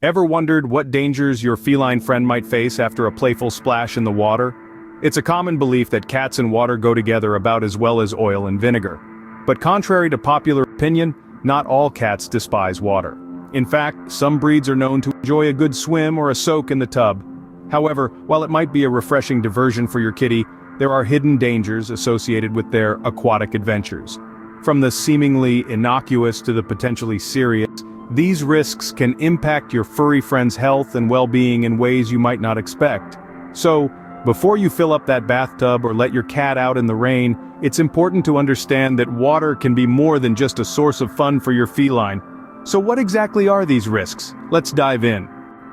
Ever wondered what dangers your feline friend might face after a playful splash in the water? It's a common belief that cats and water go together about as well as oil and vinegar. But contrary to popular opinion, not all cats despise water. In fact, some breeds are known to enjoy a good swim or a soak in the tub. However, while it might be a refreshing diversion for your kitty, there are hidden dangers associated with their aquatic adventures. From the seemingly innocuous to the potentially serious, these risks can impact your furry friend's health and well-being in ways you might not expect. So, before you fill up that bathtub or let your cat out in the rain, it's important to understand that water can be more than just a source of fun for your feline. So what exactly are these risks? Let's dive in.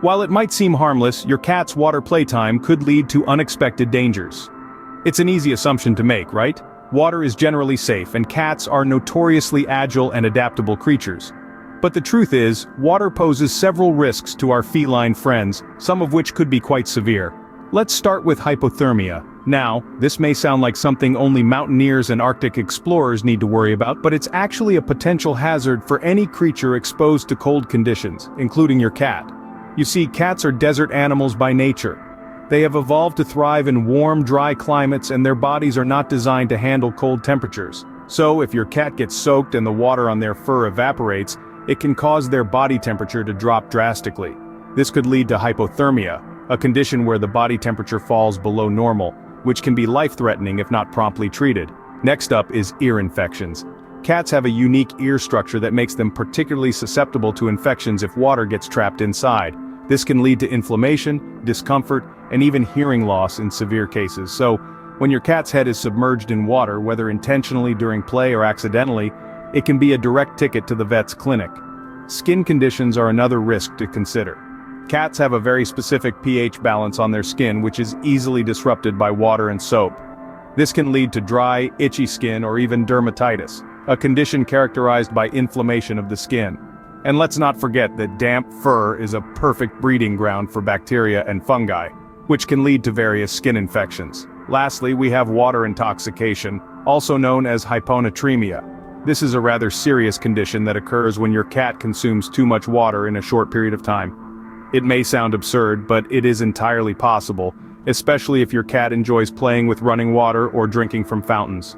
While it might seem harmless, your cat's water playtime could lead to unexpected dangers. It's an easy assumption to make, right? Water is generally safe, and cats are notoriously agile and adaptable creatures. But the truth is, water poses several risks to our feline friends, some of which could be quite severe. Let's start with hypothermia. Now, this may sound like something only mountaineers and Arctic explorers need to worry about, but it's actually a potential hazard for any creature exposed to cold conditions, including your cat. You see, cats are desert animals by nature. They have evolved to thrive in warm, dry climates, and their bodies are not designed to handle cold temperatures. So, if your cat gets soaked and the water on their fur evaporates, it can cause their body temperature to drop drastically. This could lead to hypothermia, a condition where the body temperature falls below normal, which can be life-threatening if not promptly treated. Next up is ear infections. Cats have a unique ear structure that makes them particularly susceptible to infections if water gets trapped inside. This can lead to inflammation, discomfort, and even hearing loss in severe cases. So, when your cat's head is submerged in water, whether intentionally during play or accidentally, it can be a direct ticket to the vet's clinic. Skin conditions are another risk to consider. Cats have a very specific pH balance on their skin, which is easily disrupted by water and soap. This can lead to dry, itchy skin or even dermatitis, a condition characterized by inflammation of the skin. And let's not forget that damp fur is a perfect breeding ground for bacteria and fungi, which can lead to various skin infections. Lastly, we have water intoxication, also known as hyponatremia. This is a rather serious condition that occurs when your cat consumes too much water in a short period of time. It may sound absurd, but it is entirely possible, especially if your cat enjoys playing with running water or drinking from fountains.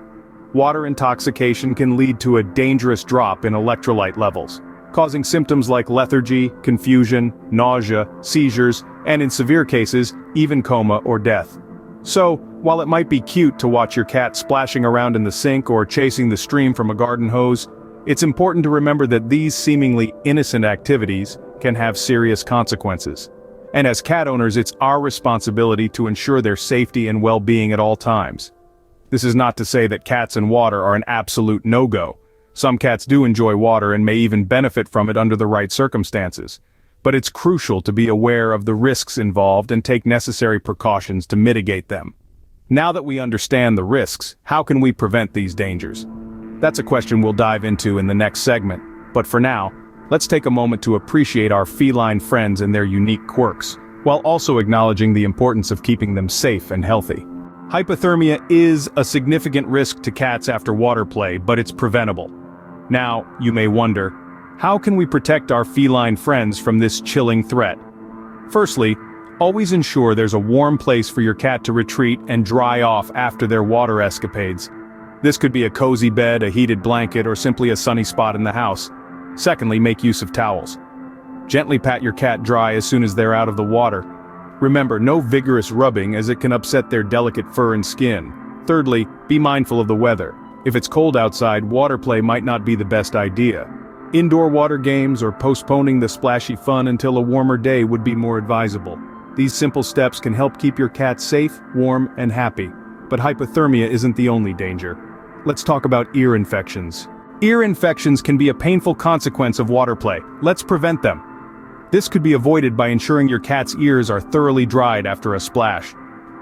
Water intoxication can lead to a dangerous drop in electrolyte levels, causing symptoms like lethargy, confusion, nausea, seizures, and in severe cases, even coma or death. So, while it might be cute to watch your cat splashing around in the sink or chasing the stream from a garden hose, it's important to remember that these seemingly innocent activities can have serious consequences. And as cat owners, it's our responsibility to ensure their safety and well-being at all times. This is not to say that cats and water are an absolute no-go. Some cats do enjoy water and may even benefit from it under the right circumstances. But it's crucial to be aware of the risks involved and take necessary precautions to mitigate them. Now that we understand the risks, how can we prevent these dangers? That's a question we'll dive into in the next segment, but for now, let's take a moment to appreciate our feline friends and their unique quirks, while also acknowledging the importance of keeping them safe and healthy. Hypothermia is a significant risk to cats after water play, but it's preventable. Now, you may wonder, how can we protect our feline friends from this chilling threat? Firstly, always ensure there's a warm place for your cat to retreat and dry off after their water escapades. This could be a cozy bed, a heated blanket, or simply a sunny spot in the house. Secondly, make use of towels. Gently pat your cat dry as soon as they're out of the water. Remember, no vigorous rubbing as it can upset their delicate fur and skin. Thirdly, be mindful of the weather. If it's cold outside, water play might not be the best idea. Indoor water games or postponing the splashy fun until a warmer day would be more advisable. These simple steps can help keep your cat safe, warm, and happy. But hypothermia isn't the only danger. Let's talk about ear infections. Ear infections can be a painful consequence of water play. Let's prevent them. This could be avoided by ensuring your cat's ears are thoroughly dried after a splash.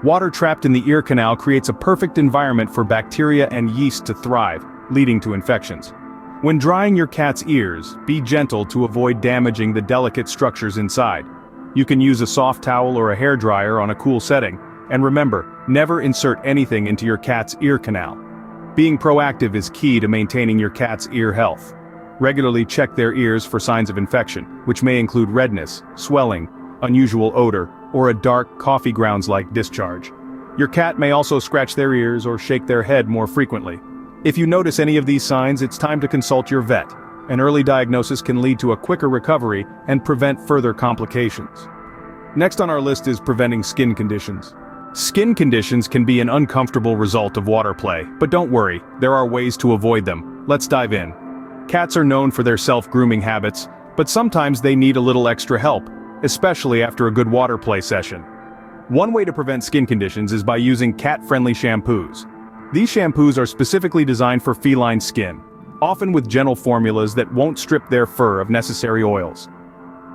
Water trapped in the ear canal creates a perfect environment for bacteria and yeast to thrive, leading to infections. When drying your cat's ears, be gentle to avoid damaging the delicate structures inside. You can use a soft towel or a hairdryer on a cool setting, and remember, never insert anything into your cat's ear canal. Being proactive is key to maintaining your cat's ear health. Regularly check their ears for signs of infection, which may include redness, swelling, unusual odor, or a dark, coffee grounds-like discharge. Your cat may also scratch their ears or shake their head more frequently. If you notice any of these signs, it's time to consult your vet. An early diagnosis can lead to a quicker recovery and prevent further complications. Next on our list is preventing skin conditions. Skin conditions can be an uncomfortable result of water play, but don't worry, there are ways to avoid them. Let's dive in. Cats are known for their self-grooming habits, but sometimes they need a little extra help, especially after a good water play session. One way to prevent skin conditions is by using cat-friendly shampoos. These shampoos are specifically designed for feline skin, often with gentle formulas that won't strip their fur of necessary oils.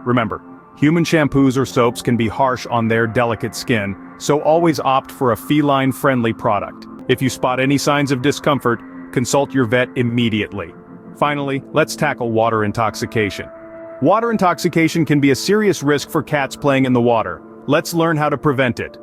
Remember, human shampoos or soaps can be harsh on their delicate skin, so always opt for a feline-friendly product. If you spot any signs of discomfort, consult your vet immediately. Finally, let's tackle water intoxication. Water intoxication can be a serious risk for cats playing in the water. Let's learn how to prevent it.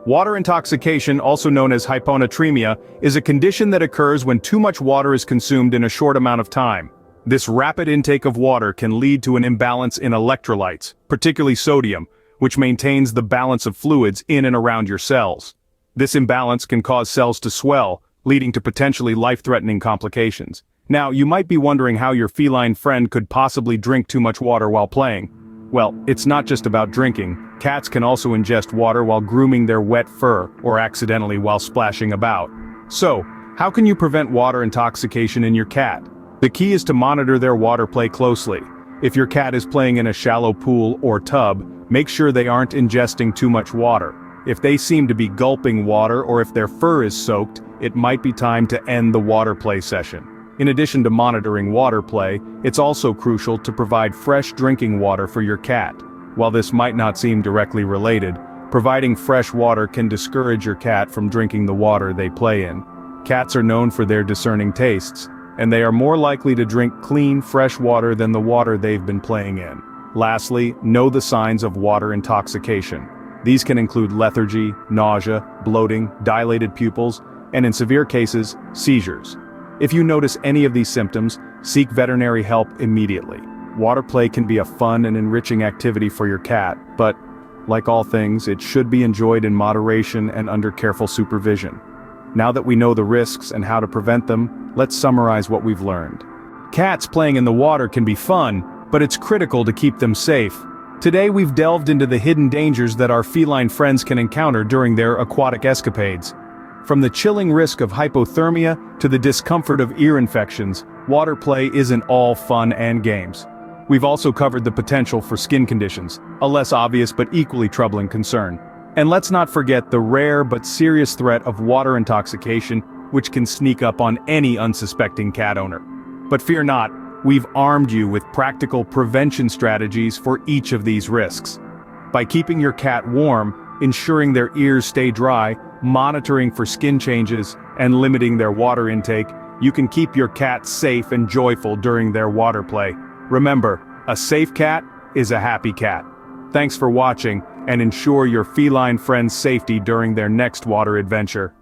Water intoxication, also known as hypothermia, is a condition that occurs when too much water is consumed in a short amount of time. This rapid intake of water can lead to an imbalance in electrolytes, particularly sodium, which maintains the balance of fluids in and around your cells. This imbalance can cause cells to swell, leading to potentially life-threatening complications. Now, you might be wondering how your feline friend could possibly drink too much water while playing. Well, it's not just about drinking. Cats can also ingest water while grooming their wet fur, or accidentally while splashing about. So, how can you prevent water intoxication in your cat? The key is to monitor their water play closely. If your cat is playing in a shallow pool or tub, make sure they aren't ingesting too much water. If they seem to be gulping water or if their fur is soaked, it might be time to end the water play session. In addition to monitoring water play, it's also crucial to provide fresh drinking water for your cat. While this might not seem directly related, providing fresh water can discourage your cat from drinking the water they play in. Cats are known for their discerning tastes, and they are more likely to drink clean, fresh water than the water they've been playing in. Lastly, know the signs of water intoxication. These can include lethargy, nausea, bloating, dilated pupils, and in severe cases, seizures. If you notice any of these symptoms, seek veterinary help immediately. Water play can be a fun and enriching activity for your cat, but, like all things, it should be enjoyed in moderation and under careful supervision. Now that we know the risks and how to prevent them, let's summarize what we've learned. Cats playing in the water can be fun, but it's critical to keep them safe. Today we've delved into the hidden dangers that our feline friends can encounter during their aquatic escapades. From the chilling risk of hypothermia to the discomfort of ear infections, water play isn't all fun and games. We've also covered the potential for skin conditions, a less obvious but equally troubling concern. And let's not forget the rare but serious threat of water intoxication, which can sneak up on any unsuspecting cat owner. But fear not, we've armed you with practical prevention strategies for each of these risks. By keeping your cat warm, ensuring their ears stay dry, monitoring for skin changes, and limiting their water intake, you can keep your cat safe and joyful during their water play. Remember, a safe cat is a happy cat. Thanks for watching, and ensure your feline friend's safety during their next water adventure.